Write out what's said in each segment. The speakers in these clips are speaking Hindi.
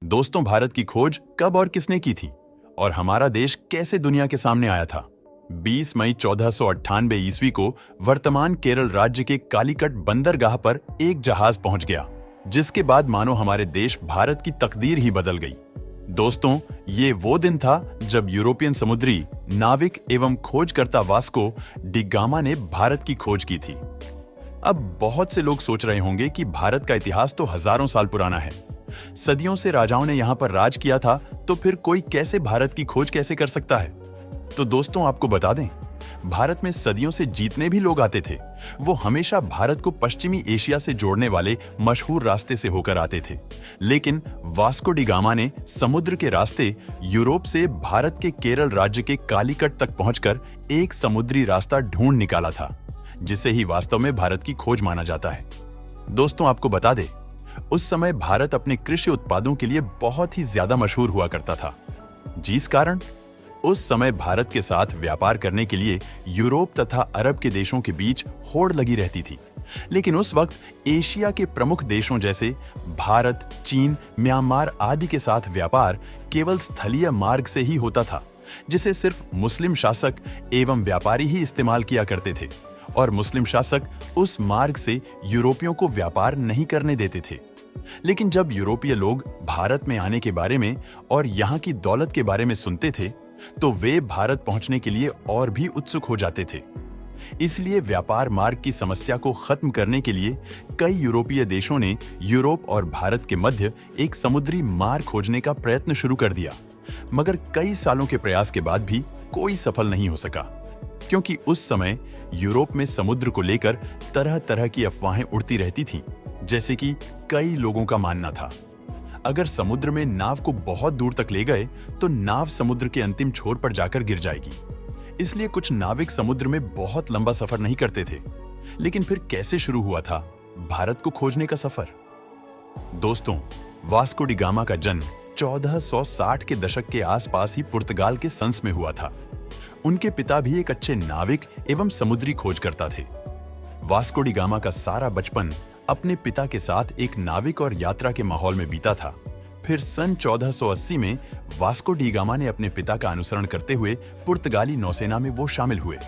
दोस्तों, भारत की खोज कब और किसने की थी और हमारा देश कैसे दुनिया के सामने आया था? 20 मई 1498 ईस्वी को वर्तमान केरल राज्य के कालीकट बंदरगाह पर एक जहाज पहुंच गया, जिसके बाद मानो हमारे देश भारत की तकदीर ही बदल गई। दोस्तों, ये वो दिन था जब यूरोपियन समुद्री नाविक एवं खोजकर्ता वास्को डी गामा ने भारत की खोज की थी। अब बहुत से लोग सोच रहे होंगे कि भारत का इतिहास तो हजारों साल पुराना है। सदियों से राजाओं ने यहाँ पर राज किया था, तो फिर कोई कैसे भारत की खोज कैसे कर सकता है? तो दोस्तों, आपको बता दें, भारत में सदियों से जीतने भी लोग आते थे। वो हमेशा भारत को पश्चिमी एशिया से जोड़ने वाले मशहूर रास्ते से होकर आते थे। लेकिन वास्को डी गामा ने समुद्र के रास्ते यूरोप से भारत के केरल राज्य के कालीकट तक पहुंचकर एक समुद्री रास्ता ढूंढ निकाला था, जिसे ही वास्तव में भारत की खोज माना जाता है। दोस्तों, आपको बता दें, उस समय भारत अपने कृषि उत्पादों के लिए बहुत ही ज्यादा मशहूर हुआ करता था, जिस कारण उस समय भारत के साथ व्यापार करने के लिए यूरोप तथा अरब के देशों के बीच होड़ लगी रहती थी। लेकिन उस वक्त एशिया के प्रमुख देशों जैसे भारत, चीन, म्यांमार आदि के साथ व्यापार केवल स्थलीय मार्ग से ही होता था, जिसे सिर्फ मुस्लिम शासक एवं व्यापारी ही इस्तेमाल किया करते थे, और मुस्लिम शासक उस मार्ग से यूरोपियों को व्यापार नहीं करने देते थे। लेकिन जब यूरोपीय लोग भारत में आने के बारे में और यहाँ की दौलत के बारे में सुनते थे, तो वे भारत पहुंचने के लिए और भी उत्सुक हो जाते थे। इसलिए व्यापार मार्ग की समस्या को खत्म करने के लिए कई यूरोपीय देशों ने यूरोप और भारत के मध्य एक समुद्री मार्ग खोजने का प्रयत्न शुरू कर दिया। मगर कई सालों के प्रयास के बाद भी कोई सफल नहीं हो सका, क्योंकि उस समय यूरोप में समुद्र को लेकर तरह तरह की अफवाहें उड़ती रहती थीं, जैसे कि कई लोगों का मानना था, अगर समुद्र में नाव को बहुत दूर तक ले गए तो नाव समुद्र के अंतिम छोर पर जाकर गिर जाएगी। इसलिए कुछ नाविक समुद्र में बहुत लंबा सफर नहीं करते थे। लेकिन फिर कैसे शुरू हुआ था भारत को खोजने का सफर? दोस्तों, वास्को डी गामा का जन्म 1460 के दशक के आसपास ही पुर्तगाल के संस में हुआ था। उनके पिता भी एक अच्छे नाविक एवं समुद्री खोजकर्ता थे। वास्को डी गामा का सारा बचपन अपने पिता के साथ एक नाविक और यात्रा के माहौल में बीता था। फिर सन 1480 में वास्को डी गामा ने अपने पिता का अनुसरण करते हुए पुर्तगाली नौसेना में वो शामिल हुए।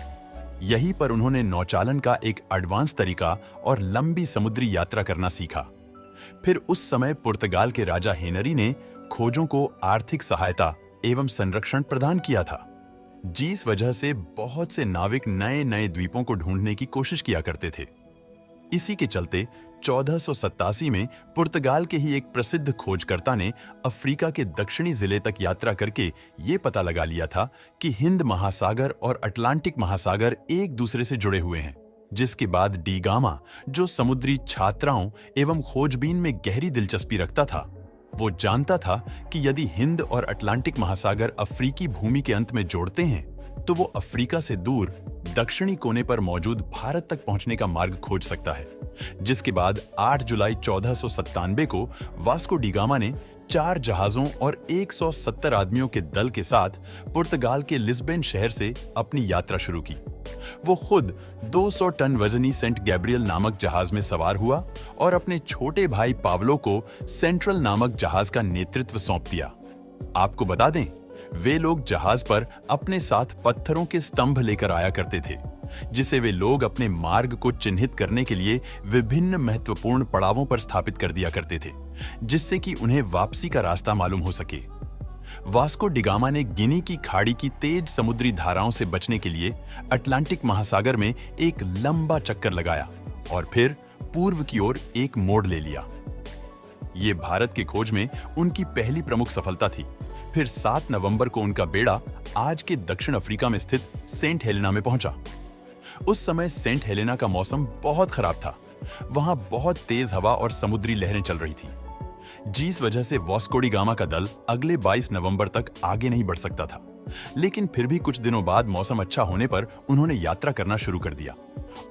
यहीं पर उन्होंने नौचालन का एक एडवांस तरीका और लंबी समुद्री यात्रा करना सीखा। फिर उस समय पुर्तगाल के राजा हेनरी ने खोजों को आर्थिक सहायता एवं संरक्षण प्रदान किया था, जिस वजह से बहुत से नाविक नए नए द्वीपों को ढूंढने की कोशिश किया करते थे। इसी के चलते 1487 में पुर्तगाल के ही एक प्रसिद्ध खोजकर्ता ने अफ्रीका के दक्षिणी जिले तक यात्रा करके ये पता लगा लिया था कि हिंद महासागर और अटलांटिक महासागर एक दूसरे से जुड़े हुए हैं। जिसके बाद डी गामा, जो समुद्री छात्राओं एवं खोजबीन में गहरी दिलचस्पी रखता था, वो जानता था कि यदि हिंद और अटलांटिक महासागर अफ्रीकी भूमि के अंत में जोड़ते हैं, तो वो अफ्रीका से दूर दक्षिणी कोने पर मौजूद भारत तक पहुंचने का मार्ग खोज सकता है। जिसके बाद 8 जुलाई 1497 को वास्को डी गामा ने 4 जहाजों और 170 आदमियों के दल के साथ पुर्तगाल के लिस्बन शहर से अपनी यात्रा शुरू की। वो खुद 200 टन वजनी सेंट गैब्रियल नामक जहाज में सवार हुआ और अपने छोटे भाई पावलो को सेंट्रल नामक जहाज का नेतृत्व सौंप दिया। आपको बता दें, वे लोग जहाज पर अपने साथ पत्थरों के स्तंभ लेकर आया करते थे, जिसे वे लोग अपने मार्ग को चिन्हित करने के लिए विभिन्न महत्वपूर्ण पड़ावों पर स्थापित कर दिया करते थे, जिससे कि उन्हें वापसी का रास्ता मालूम हो सके। वास्को डी गामा ने गिनी की खाड़ी की तेज समुद्री धाराओं से बचने के लिए अटलांटिक महासागर में एक लंबा चक्कर लगाया और फिर पूर्व की ओर एक मोड़ ले लिया। ये भारत की खोज में उनकी पहली प्रमुख सफलता थी। फिर 7 नवंबर को उनका बेड़ा आज के दक्षिण अफ्रीका में स्थित सेंट हेलेना में पहुंचा। उस समय सेंट हेलेना का मौसम बहुत खराब था। वहां बहुत तेज हवा और समुद्री लहरें चल रही थी, जिस वजह से वास्को डी गामा का दल अगले 22 नवंबर तक आगे नहीं बढ़ सकता था। लेकिन फिर भी कुछ दिनों बाद मौसम अच्छा होने पर उन्होंने यात्रा करना शुरू कर दिया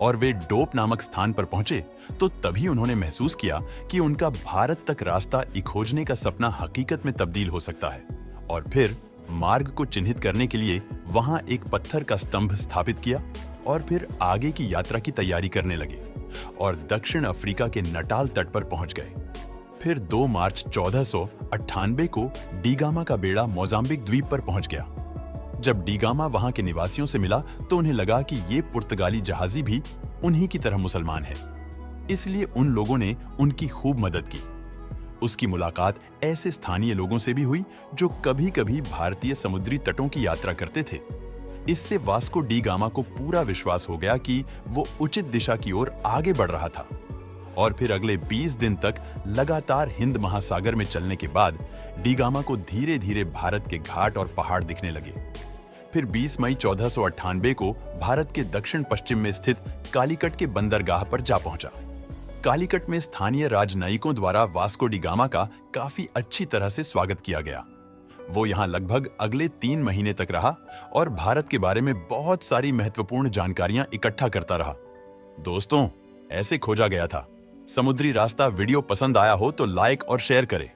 और वे डोप नामक स्थान पर पहुंचे, तो तभी उन्होंने महसूस किया कि उनका भारत तक रास्ता खोजने का सपना हकीकत में तब्दील हो सकता है। और फिर मार्ग को चिन्हित करने के लिए वहां एक पत्थर का स्तंभ स्थापित किया और फिर आगे की यात्रा की तैयारी करने लगे और दक्षिण अफ्रीका के नटाल तट पर पहुंच गए। फिर 2 मार्च 1400 1898 को डीगामा का बेड़ा मोजाम्बिक द्वीप पर पहुंच गया। जब डीगामा वहां के निवासियों से मिला तो उन्हें लगा कि ये पुर्तगाली जहाजी भी उन्हीं की तरह मुसलमान है, इसलिए उन लोगों ने उनकी खूब मदद की। उसकी मुलाकात ऐसे स्थानीय लोगों से भी हुई जो कभी-कभी भारतीय समुद्री तटों की यात्रा करते थे। इससे वास्को डी गामा को पूरा विश्वास हो गया कि वो उचित दिशा की ओर आगे बढ़ रहा था। और फिर अगले 20 दिन तक लगातार हिंद महासागर में चलने के बाद डी गामा को धीरे-धीरे भारत के घाट और पहाड़ दिखने लगे। फिर 20 मई 1498 को भारत के दक्षिण पश्चिम में स्थित कालीकट के बंदरगाह पर जा पहुंचा। कालीकट में स्थानीय राजनयिकों द्वारा वास्को डी गामा का काफी अच्छी तरह से स्वागत किया गया। वो यहाँ लगभग अगले 3 महीने तक रहा और भारत के बारे में बहुत सारी महत्वपूर्ण जानकारियां इकट्ठा करता रहा। दोस्तों, ऐसे खोजा गया था। समुद्री रास्ता वीडियो पसंद आया हो तो लाइक और शेयर करें।